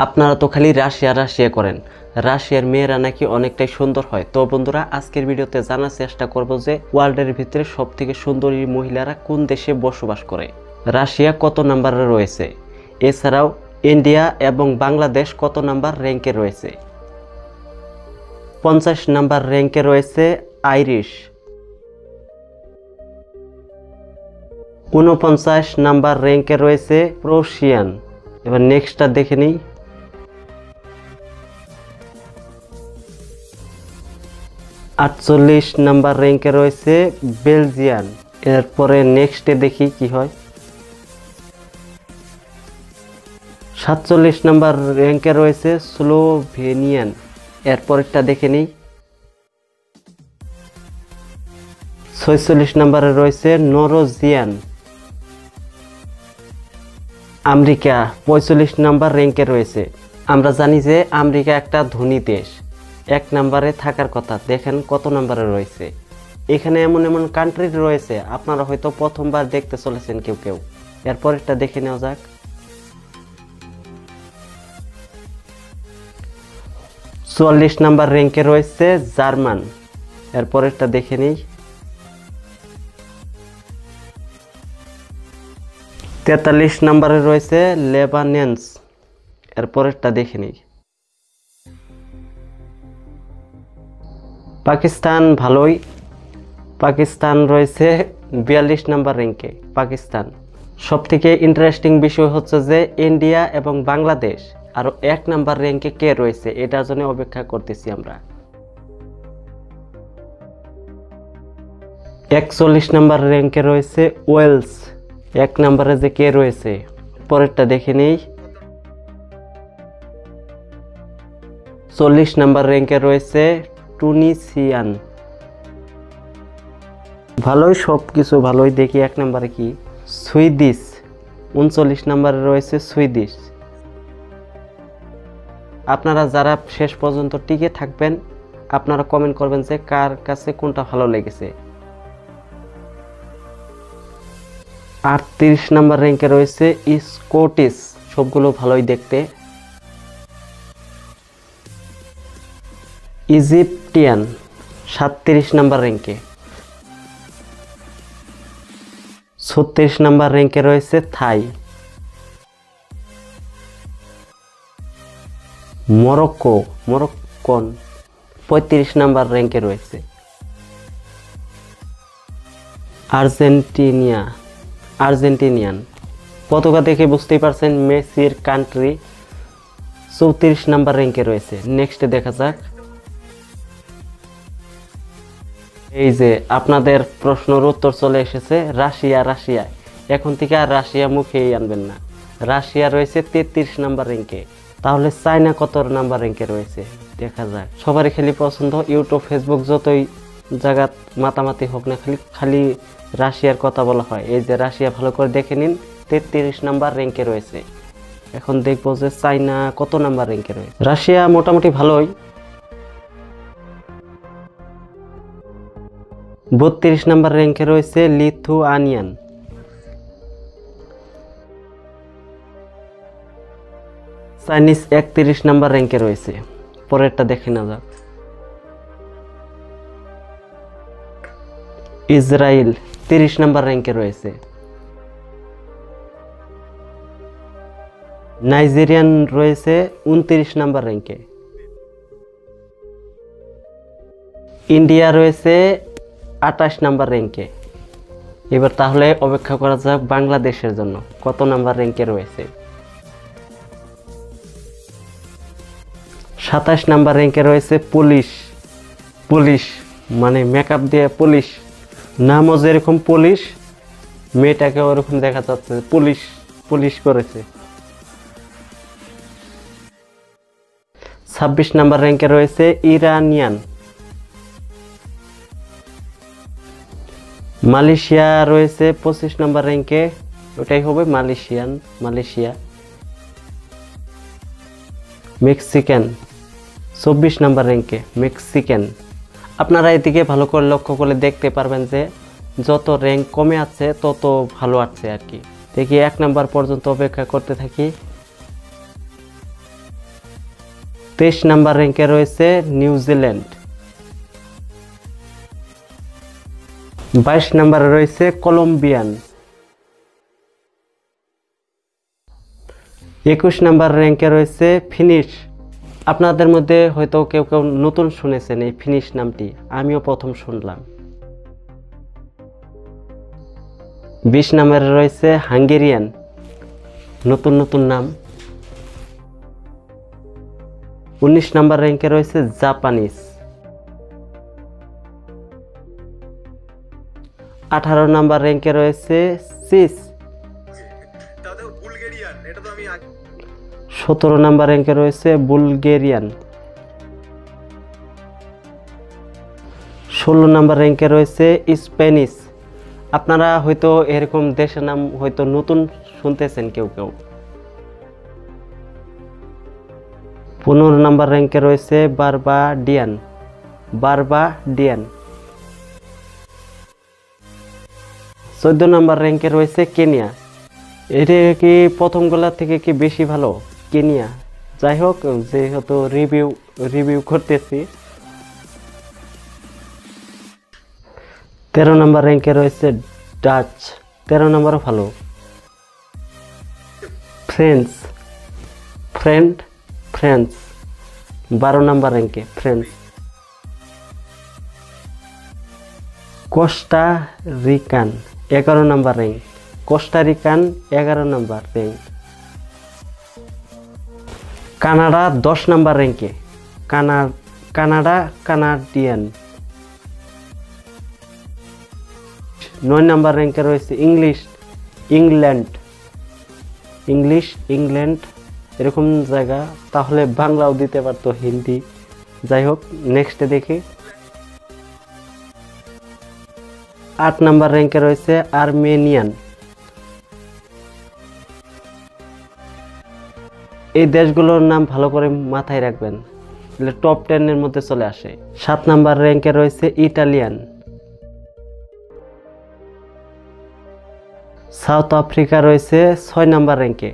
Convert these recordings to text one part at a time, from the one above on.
আপনারা তো খালি রাশিয়া রাশিয়া করেন, রাশিয়ার মেয়েরা নাকি অনেকটাই সুন্দর হয়। তো বন্ধুরা, আজকের ভিডিওতে জানার চেষ্টা করব যে ওয়ার্ল্ডের ভিতরে সবথেকে সুন্দরী মহিলারা কোন দেশে বসবাস করে, রাশিয়া কত নম্বরে রয়েছে, এছাড়াও ইন্ডিয়া এবং বাংলাদেশ কত নাম্বার র্যাঙ্কে রয়েছে। 50 নাম্বার র্যাঙ্কে রয়েছে আইরিশ, 49 নাম্বার র্যাঙ্কে রয়েছে প্রুশিয়ান। এবার নেক্সটটা দেখে নিই। 48 নাম্বার র্যাঙ্কে রয়েছে বেলজিয়ান। এরপরে নেক্সটে দেখি কি হয়। 47 নাম্বার র্যাঙ্কে রয়েছে স্লোভেনিয়ান। এরপরেরটা দেখে নিই। 46 নাম্বারে রয়েছে নরওয়েজিয়ান। আমেরিকা 45 নাম্বার র্যাঙ্কে রয়েছে। আমরা জানি যে আমেরিকা একটা ধনী দেশ, 1 নম্বরে থাকার কথা। দেখেন কত নম্বরে রয়েছে। এখানে এমন এমন কান্ট্রি রয়েছে আপনারা হয়তো প্রথমবার দেখতে চলেছেন কেউ কেউ। এরপরেরটা দেখে নেওয়া যাক। 44 নাম্বার র্যাঙ্কে রয়েছে জার্মান। এরপরেরটা দেখে নিই। 43 নম্বরে রয়েছে লেবানন্স। এরপরেরটা দেখে নিই। পাকিস্তান ভালোই, পাকিস্তান রয়েছে 42 নাম্বার র্যাঙ্কে। পাকিস্তান সবথেকে ইন্টারেস্টিং বিষয় হচ্ছে যে ইন্ডিয়া এবং বাংলাদেশ আরও 1 নাম্বার র্যাঙ্কে কে রয়েছে, এটার জন্য অপেক্ষা করতেছি আমরা। 41 নাম্বার র্যাঙ্কে রয়েছে ওয়েলস। 1 নম্বরে যে কে রয়েছে, পরেরটা দেখে নেই। 40 নাম্বার র্যাঙ্কে রয়েছে টুনিসিয়ান। ভালোই, সব কিছু ভালোই। দেখি 1 নম্বরে কি। সুইডিশ 39 নম্বরে রয়েছে সুইডিশ। আপনারা যারা শেষ পর্যন্ত টিকে থাকবেন আপনারা কমেন্ট করবেন যে কার কাছে কোনটা ভালো লেগেছে। 38 নাম্বার র্যাঙ্কে রয়েছে স্কটিশ। সবগুলো ভালোই দেখতে। ইজিপ্টিয়ান 37 নাম্বার র্যাঙ্কে। 36 নাম্বার র্যাঙ্কে রয়েছে থাই। মরক্কন 35 নাম্বার র্যাঙ্কে রয়েছে। আর্জেন্টিনিয়ান পতাকা দেখে বুঝতেই পারছেন মেসির কান্ট্রি। 34 নাম্বার র্যাঙ্কে রয়েছে। নেক্সট দেখা যাক। এই যে আপনাদের প্রশ্নের উত্তর চলে এসেছে, রাশিয়া। এখন থেকে আর রাশিয়া মুখেই আনবেন না। রাশিয়া রয়েছে 33 নাম্বার র্যাঙ্কে। তাহলে চায়না কত নাম্বার র্যাঙ্কে রয়েছে দেখা যাক। সবারই খালি পছন্দ, ইউটিউব ফেসবুক যতই জায়গাত মাতামাতি হোক না, খালি রাশিয়ার কথা বলা হয়। এই যে রাশিয়া ভালো করে দেখে নিন, 33 নাম্বার র্যাঙ্কে রয়েছে। এখন দেখবো যে চায়না কত নাম্বার র্যাঙ্কে রয়েছে। রাশিয়া মোটামুটি ভালোই, 32 নাম্বার র্যাঙ্কে রয়েছে লিথুয়ানিয়ান। চাইনিজ 31 নাম্বার র্যাঙ্কে রয়েছে। পরেরটা দেখে না যাক। ইসরায়েল 30 নাম্বার র্যাঙ্কে রয়েছে। নাইজেরিয়ান রয়েছে 29 নাম্বার র্যাঙ্কে। ইন্ডিয়া রয়েছে 28 নাম্বার র্যাঙ্কে। এবার তাহলে অপেক্ষা করা যাক বাংলাদেশের জন্য কত নাম্বার র্যাঙ্কে রয়েছে। 27 নাম্বার র্যাঙ্কে রয়েছে পুলিশ মানে মেকআপ দিয়ে পুলিশ, নামও যেরকম পুলিশ, মেয়েটাকে ওরকম দেখা যাচ্ছে পুলিশ করেছে। 26 নাম্বার র্যাঙ্কে রয়েছে ইরানিয়ান। মালয়েশিয়া রয়েছে 25 নাম্বার র্যাঙ্কে, ওটাই হবে মালয়েশিয়া। মেক্সিকান 24 নাম্বার র্যাঙ্কে মেক্সিকান। আপনারা এদিকে ভালো করে লক্ষ্য করে দেখতে পারবেন যে যত র্যাঙ্ক কমে আছে তত ভালো আছে আর কি। দেখি 1 নাম্বার পর্যন্ত অপেক্ষা করতে থাকি। 23 নাম্বার র্যাঙ্কে রয়েছে নিউজিল্যান্ড। 22 নম্বরে রয়েছে কলম্বিয়ান। 21 নাম্বার র্যাঙ্কে রয়েছে ফিনিশ। আপনাদের মধ্যে হয়তো কেউ কেউ নতুন শুনেছেন এই ফিনিশ নামটি, আমিও প্রথম শুনলাম। 20 নম্বরে রয়েছে হাঙ্গেরিয়ান, নতুন নতুন নাম। 19 নাম্বার র্যাঙ্কে রয়েছে জাপানিজ। 18 নাম্বার র্যাঙ্কে রয়েছে সিস। 17 নাম্বার র্যাঙ্কে রয়েছে বুলগেরিয়ান। 16 নাম্বার র্যাঙ্কে রয়েছে স্প্যানিশ। আপনারা হয়তো এরকম দেশের নাম হয়তো নতুন শুনতেছেন কেউ কেউ। 15 নাম্বার র্যাঙ্কে রয়েছে বারবাডিয়ান। 14 নাম্বার র্যাঙ্কে রয়েছে কেনিয়া। এটা কি প্রথমগুলা থেকে কি বেশি ভালো কেনিয়া? যাই হোক, যেহেতু রিভিউ করতেছি। 13 নাম্বার র্যাঙ্কে রয়েছে ডাচ। 13 নাম্বারও ভালো। ফ্রেঞ্চ। 12 নাম্বার র্যাঙ্কে French. Costa Rican 11 number rank. 11 number rank. Canada 10 number র্যাঙ্কে। কানাডিয়ান। 9 নাম্বার র্যাঙ্কে রয়েছে ইংল্যান্ড। এরকম জায়গা, তাহলে বাংলাও দিতে পারতো, হিন্দি। যাই হোক, নেক্সটে দেখি। 8 নাম্বার র্যাঙ্কে রয়েছে আর্মেনিয়ান। এই দেশগুলোর নাম ভালো করে মাথায় রাখবেন, টপ 10 এর মধ্যে চলে আসে। 7 নাম্বার র্যাঙ্কে রয়েছে ইটালিয়ান। সাউথ আফ্রিকা রয়েছে 6 নাম্বার র্যাঙ্কে।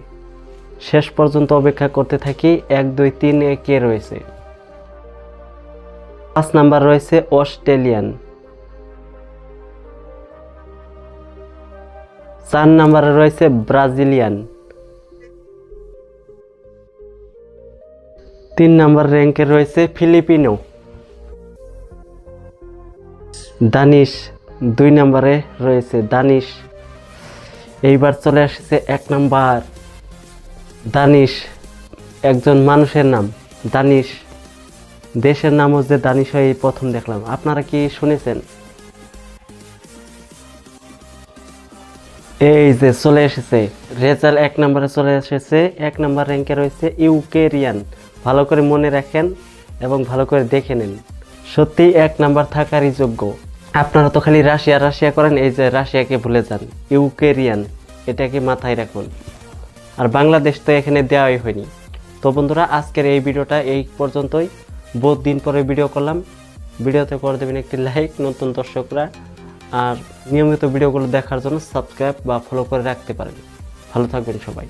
শেষ পর্যন্ত অপেক্ষা করতে থাকি, 1 2 3 কে রয়েছে। 5 নাম্বার রয়েছে অস্ট্রেলিয়ান। 4 নাম্বারে রয়েছে ব্রাজিলিয়ান। 3 নাম্বার র্যাঙ্কে রয়েছে ফিলিপিনো। দানিশ 2 নাম্বারে রয়েছে দানিশ। এইবার চলে আসছে 1 নাম্বার। দানিশ একজন মানুষের নাম, দানিশ। দেশের নামও যে দানিশ হয় এই প্রথম দেখলাম। আপনারা কি শুনেছেন? এই যে চলে এসেছে রেজাল্ট, 1 নম্বরে চলে এসেছে। 1 নম্বর র্যাঙ্কে রয়েছে ইউক্রেনিয়ান। ভালো করে মনে রাখেন এবং ভালো করে দেখে নেন, সত্যি 1 নাম্বার থাকারই যোগ্য। আপনারা তো খালি রাশিয়া করেন, এই যে রাশিয়াকে ভুলে যান। ইউক্রেনিয়ান এটাকে মাথায় রাখুন। আর বাংলাদেশ তো এখানে দেওয়াই হয়নি। তো বন্ধুরা, আজকের এই ভিডিওটা এই পর্যন্তই। বহুত দিন পরে ভিডিও করলাম। ভিডিওতে করে দেবেন একটি লাইক নতুন দর্শকরা, আর নিয়মিত ভিডিওগুলো দেখার জন্য সাবস্ক্রাইব বা ফলো করে রাখতে পারেন। ভালো থাকবেন সবাই।